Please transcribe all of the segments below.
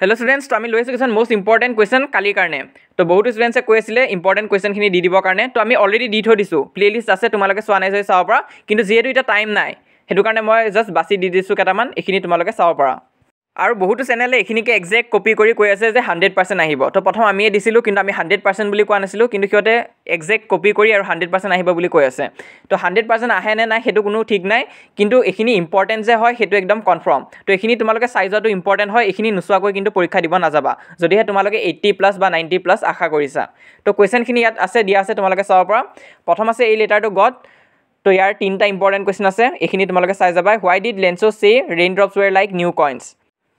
Hello students, तो आम लै किसान मोस्ट इम्पर्टेन्ट क्वेश्चन कालिर कारण। तो बहुत स्टूडेंट्से কৈ আছিলে इम्पर्टेन्ट क्वेश्चन दी दिবৰ কাৰণে। तो आम अलरेडी दी थৈ दिছোঁ, प्लेलिस्ट আছে, তোমালোকে চোৱা নাই যদি চাব পাৰা। কিন্তু যেহেতু এটা টাইম নাই, সেইটো কাৰণে মই জাষ্ট বাছি দি দিছোঁ কেইটামান, এইখিনি তোমালোকে চাব পাৰা। আৰু বহুতো চেনেলে এইখিনিকে একজেক্ট কপি কৰি কৈ আছে যে 100% আহিব। তো প্ৰথম আমিয়ে দিছিলোঁ, কিন্তু আমি 100% বুলি কোৱা নাছিলোঁ, কিন্তু সিহঁতে একজেক্ট কপি কৰি আৰু 100% আহিব বুলি কৈ আছে। তো 100% আহে নে নাই সেইটো কোনো ঠিক নাই, কিন্তু এইখিনি ইম্পৰ্টেণ্ট যে হয় সেইটো একদম কনফাৰ্ম। তো এইখিনি তোমালোকে চাই যোৱাটো ইম্পৰ্টেণ্ট হয়, এইখিনি নোচোৱাকৈ কিন্তু পৰীক্ষা দিব নাযাবা, যদিহে তোমালোকে 80+ বা 90+ আশা কৰিছা। তো কুৱেশ্যনখিনি ইয়াত আছে, দিয়া আছে, তোমালোকে চাব পাৰা। প্ৰথম আছে এই লেটাৰটো গড। তো ইয়াৰ 3টা ইম্পৰ্টেণ্ট কুৱেশ্যন আছে, এইখিনি তোমালোকে চাই যাবা। Why did Lencho say rain drops were like new coins.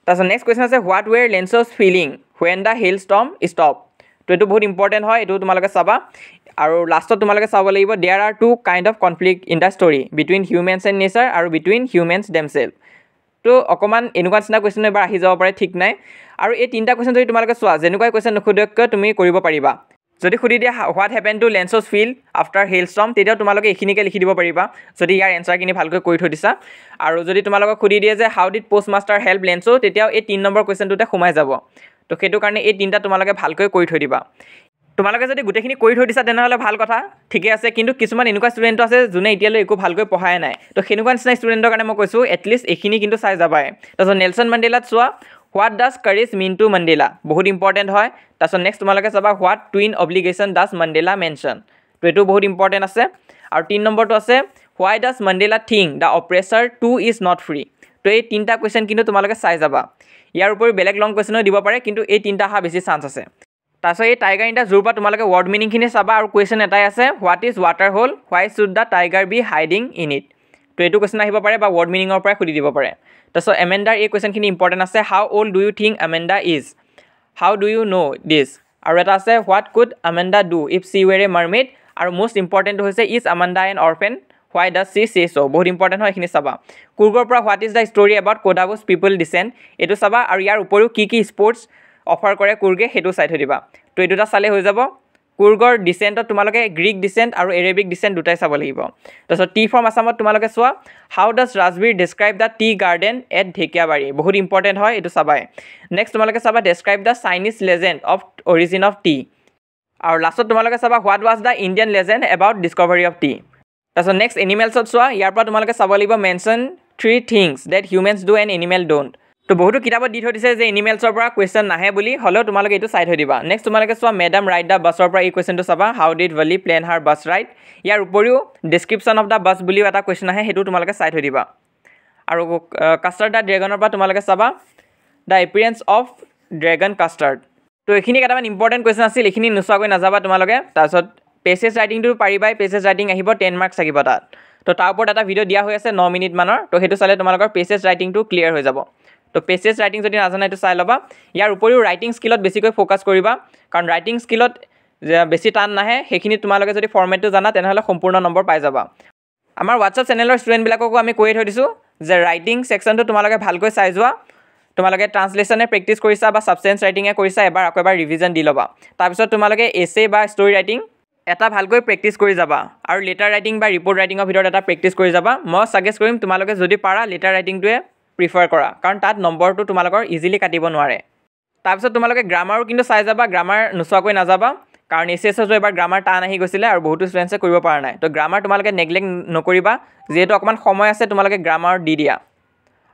তাৰপিছত নেক্সট কুৱেশ্যন আছে what were Lencho's feeling when the hail storm stop. তো এইটো বহুত ইম্পৰ্টেণ্ট হয়, এইটো তোমালোকে চাবা। আৰু লাষ্টত তোমালোকে চাব লাগিব there are 2 kind of conflict in the story between humans and nature আৰু বিটুইন হিউমেনছ দেমছেল্ফ। তো অকণমান এনেকুৱা নিচিনা কুৱেশ্যন এবাৰ আহি যাব পাৰে, ঠিক নাই। আৰু এই 3টা কুৱেশ্যন যদি তোমালোকে চোৱা, যেনেকুৱাই কুৱেশ্যন নুসুধিয়কৈ তুমি কৰিব পাৰিবা। যদি সুধি দিয়া what happen to Lencho's field after hail storm, তেতিয়াও তোমালোকে এইখিনিকে লিখি দিব পাৰিবা, যদি ইয়াৰ এনচাৰখিনি ভালকৈ কৰি থৈ দিছা। আৰু যদি তোমালোকক সুধি দিয়ে যে how did post master help Lencho, তেতিয়াও এই 3 নম্বৰ কুৱেশ্যনটোতে সোমাই যাব। তো সেইটো কাৰণে এই 3টা তোমালোকে ভালকৈ কৰি থৈ দিবা। তোমালোকে যদি গোটেইখিনি কৰি থৈ দিছা তেনেহ'লে ভাল কথা, ঠিকে আছে। কিন্তু কিছুমান এনেকুৱা ষ্টুডেণ্ট আছে যোনে এতিয়ালৈ একো ভালকৈ পঢ়াই নাই। তো সেনেকুৱা নিচিনা ষ্টুডেণ্টৰ কাৰণে মই কৈছোঁ এটলিষ্ট এইখিনি কিন্তু চাই যাবাই। তাৰপিছত নেলছন মেণ্ডেলাত চোৱা what does courage mean to Mandela, বহুত ইম্পৰ্টেণ্ট হয়। তাৰপিছত নেক্সট তোমালোকে চাবা what twin obligation does Mandela mention, তো এইটো বহুত ইম্পৰ্টেণ্ট আছে। আৰু 3 নম্বৰটো আছে why does Mandela think the oppressor too is not free. তো এই 3টা কুৱেশ্যন কিন্তু তোমালোকে চাই যাবা। ইয়াৰ উপৰি বেলেগ লং কুৱেশ্যনো দিব পাৰে, কিন্তু এই 3টা অহা বেছি চান্স আছে। তাৰপিছত এই টাইগাৰ ইন দ্য জুৰ পৰা তোমালোকে ৱৰ্ড মিনিংখিনি চাবা। আৰু কুৱেশ্যন এটাই আছে what is water hole why should the tiger be hiding in it. তো এইটো কুৱেশ্যন আহিব পাৰে বা ৱৰ্ড মিনিঙৰ পৰাই সুধি দিব পাৰে। তাৰপিছত এমেণ্ডাৰ এই কুৱেশ্যনখিনি ইম্পৰ্টেণ্ট আছে, how old do you think Amanda is, how do you know' this. আৰু এটা আছে what could Amanda do if she were a mermaid. আৰু মষ্ট ইম্পৰ্টেণ্টটো হৈছে is Amanda an orphan why does she say so', বহুত important হয়, এইখিনি চাবা। কুৰ্গৰ পৰা what is the story about Kodagu's people descent, এইটো চাবা। আৰু ইয়াৰ উপৰিও কি স্পৰ্টছ অফাৰ কৰে কুৰ্গে সেইটো চাই থৈ দিবা। তো এই দুটা চালে হৈ যাব। কুৰ্গৰ ডিচেণ্টত তোমালোকে গ্ৰীক ডিচেণ্ট আৰু এৰেবিক ডিচেণ্ট দুটাই চাব লাগিব। তাৰপিছত টি ফ্ৰম আছামত তোমালোকে চোৱা how does Rajvir describe the tea garden at Dhekiabari, বহুত ইম্পৰ্টেণ্ট হয়, এইটো চাবাই। নেক্সট তোমালোকে চাবা describe the Chinese legend of origin of tea. আৰু লাষ্টত তোমালোকে চাবা what was the Indian legend about discovery of tea. তাৰপিছত নেক্সট এনিমেলছত চোৱা, ইয়াৰ পৰা তোমালোকে চাব লাগিব mention 3 things that humans do and animals don't. তো বহুতো কিতাপত দি থৈ দিছে যে এনিমেলছৰ পৰা কুৱেশ্যন নাহে বুলি, হ'লেও তোমালোকে এইটো চাই থৈ দিবা। নেক্সট তোমালোকে চোৱা মেডাম ৰাইড দ্য বাছৰ পৰা এই কুৱেশ্যনটো চাবা, how did Valli plan her bus ride. ইয়াৰ উপৰিও ডেছক্ৰিপশ্যন অফ দ্য বাছ বুলিও এটা কুৱেশ্যন আহে, সেইটো তোমালোকে চাই থৈ দিবা। আৰু কাষ্টাৰ্ড দ্য ড্ৰেগনৰ পৰা তোমালোকে চাবা the appearance of dragon custard. তো এইখিনি কেইটামান ইম্পৰ্টেণ্ট কুৱেশ্যন আছিল, এইখিনি নোচোৱাকৈ নাযাবা তোমালোকে। তাৰপিছত পেছেজ ৰাইটিংটো পাৰিবাই, পেছেজ ৰাইটিং আহিব 10 মাৰ্কছ আহিব তাত। তো তাৰ ওপৰত এটা ভিডিঅ' দিয়া হৈ আছে 9 মিনিটমানৰ, তো সেইটো চালে তোমালোকৰ পেছেজ ৰাইটিংটো ক্লিয়াৰ হৈ যাব। তো পেছেজ ৰাইটিং যদি নাজানা এইটো চাই ল'বা। ইয়াৰ উপৰিও ৰাইটিং স্কিলত বেছিকৈ ফ'কাছ কৰিবা, কাৰণ ৰাইটিং স্কিলত বেছি টান নাহে। সেইখিনি তোমালোকে যদি ফৰ্মেটটো জানা তেনেহ'লে সম্পূৰ্ণ নম্বৰ পাই যাবা। আমাৰ হোৱাটছআপ চেনেলৰ ষ্টুডেণ্টবিলাককো আমি কৈয়ে থৈ দিছোঁ যে ৰাইটিং ছেকশ্যনটো তোমালোকে ভালকৈ চাই যোৱা। তোমালোকে ট্ৰান্সলেশ্যনে প্ৰেক্টিছ কৰিছা বা ছাবষ্টেঞ্চ ৰাইটিঙে কৰিছা, আকৌ এবাৰ ৰিভিজন দি ল'বা। তাৰপিছত তোমালোকে এছে বা ষ্টৰি ৰাইটিং এটা ভালকৈ প্ৰেক্টিছ কৰি যাবা। আৰু লেটাৰ ৰাইটিং বা ৰিপৰ্ট ৰাইটিঙৰ ভিতৰত এটা প্ৰেক্টিছ কৰি যাবা। মই ছাজেষ্ট কৰিম তোমালোকে যদি পাৰা লেটাৰ ৰাইটিংটোৱে প্ৰিফাৰ কৰা, কাৰণ তাত নম্বৰটো তোমালোকৰ ইজিলি কাটিব নোৱাৰে। তাৰপিছত তোমালোকে গ্ৰামাৰো কিন্তু চাই যাবা, গ্ৰামাৰ নোচোৱাকৈ নাযাবা, কাৰণ এছএছতো এবাৰ গ্ৰামাৰ টান আহি গৈছিলে আৰু বহুতো ষ্টুডেণ্টছে কৰিব পৰা নাই। তো গ্ৰামাৰ তোমালোকে নেগলেক্ট নকৰিবা, যিহেতু অকণমান সময় আছে তোমালোকে গ্ৰামাৰ দি দিয়া।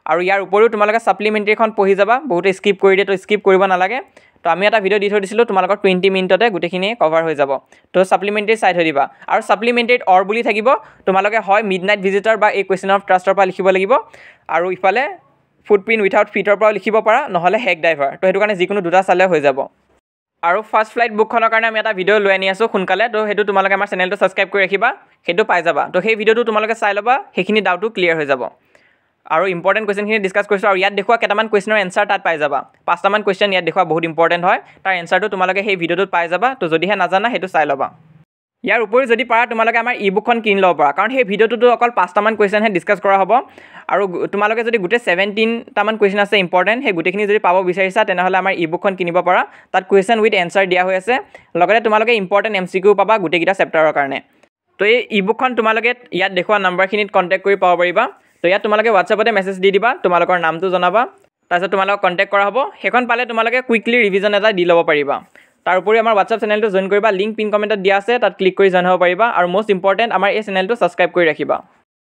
আৰু ইয়াৰ উপৰিও তোমালোকে ছাপ্লিমেণ্টেৰীখন পঢ়ি যাবা, বহুতে স্কিপ কৰি দিয়ে, তো স্কিপ কৰিব নালাগে। তো আমি এটা ভিডিঅ' দি থৈ দিছিলোঁ তোমালোকৰ 20 মিনিটতে গোটেইখিনি কভাৰ হৈ যাব। তো ছাপ্লিমেণ্টেৰী চাই থৈ দিবা। আৰু ছাপ্লিমেণ্টেৰীত অৰ বুলি থাকিব, তোমালোকে হয় মিডনাইট ভিজিটৰ বা এই কুৱেশ্যন অফ ট্ৰাষ্টৰ পৰা লিখিব লাগিব, আৰু ইফালে ফুটপ্ৰিণ্ট উইথাউট ফিটৰ পৰাও লিখিব পাৰা, নহ'লে হেক ড্ৰাইভাৰ। তো সেইটো কাৰণে যিকোনো দুটা চালে হৈ যাব। আৰু ফাৰ্ষ্ট ফ্লাইট বুকখনৰ কাৰণে আমি এটা ভিডিঅ' লৈ আনি আছোঁ সোনকালে, তো সেইটো তোমালোকে আমাৰ চেনেলটো ছাবস্ক্ৰাইব কৰি ৰাখিবা, সেইটো পাই যাবা। তো সেই ভিডিঅ'টো তোমালোকে চাই ল'বা, সেইখিনি ডাউটো ক্লিয়াৰ হৈ যাব। আৰু ইম্পৰ্টেণ্ট কুৱেশ্যনখিনি ডিছকাছ কৰিছোঁ, আৰু ইয়াত দেখুওৱা কেইটামান কুৱেশ্যনৰ এনচাৰ তাত পাই যাবা। 5টামান কুৱেশ্যন ইয়াত দেখুওৱা বহুত ইম্পৰ্টেণ্ট হয়, তাৰ এনচাৰটো তোমালোকে সেই ভিডিঅ'টোত পাই যাবা। তো যদিহে নাজানা সেইটো চাই ল'বা। ইয়াৰ উপৰি যদি পাৰা তোমালোকে আমাৰ ই বুকখন কিনি ল'ব পাৰা, কাৰণ সেই ভিডিঅ'টোতো অকল 5টামান কুৱেশ্যনহে ডিছকাছ কৰা হ'ব। আৰু তোমালোকে যদি গোটেই 17টামান কুৱেশ্যন আছে ইম্পৰ্টেণ্ট, সেই গোটেইখিনি যদি পাব বিচাৰিছা তেনেহ'লে আমাৰ ই বুকখন কিনিব পাৰা। তাত কুৱেশ্যন উইথ এনচাৰ দিয়া হৈ আছে, লগতে তোমালোকে ইম্পৰ্টেণ্ট MCQ পাবা গোটেইকেইটা চেপ্টাৰৰ কাৰণে। তো এই ই বুকখন তোমালোকে ইয়াত দেখুওৱা নাম্বাৰখিনিত কণ্টেক্ট কৰি পাব পাৰিবা। তো ইয়াত তোমালোকে হোৱাটছআপতে মেছেজ দি দিবা, তোমালোকৰ নামটো জনাবা, তাৰপিছত তোমালোকক কণ্টেক্ট কৰা হ'ব সেইখন পালে তোমালোকে কুইকলি ৰিভিজন এটা দি ল'ব পাৰিবা তাৰ উপৰি আমাৰ হোৱাটছআপ চেনেলটো জইন কৰিবা লিংক পিন কমেণ্টত দিয়া আছে তাত ক্লিক কৰি জইন হ'ব পাৰিবা আৰু মষ্ট ইম্পৰ্টেণ্ট আমাৰ এই চেনেলটো ছাবস্ক্ৰাইব কৰি ৰাখিবা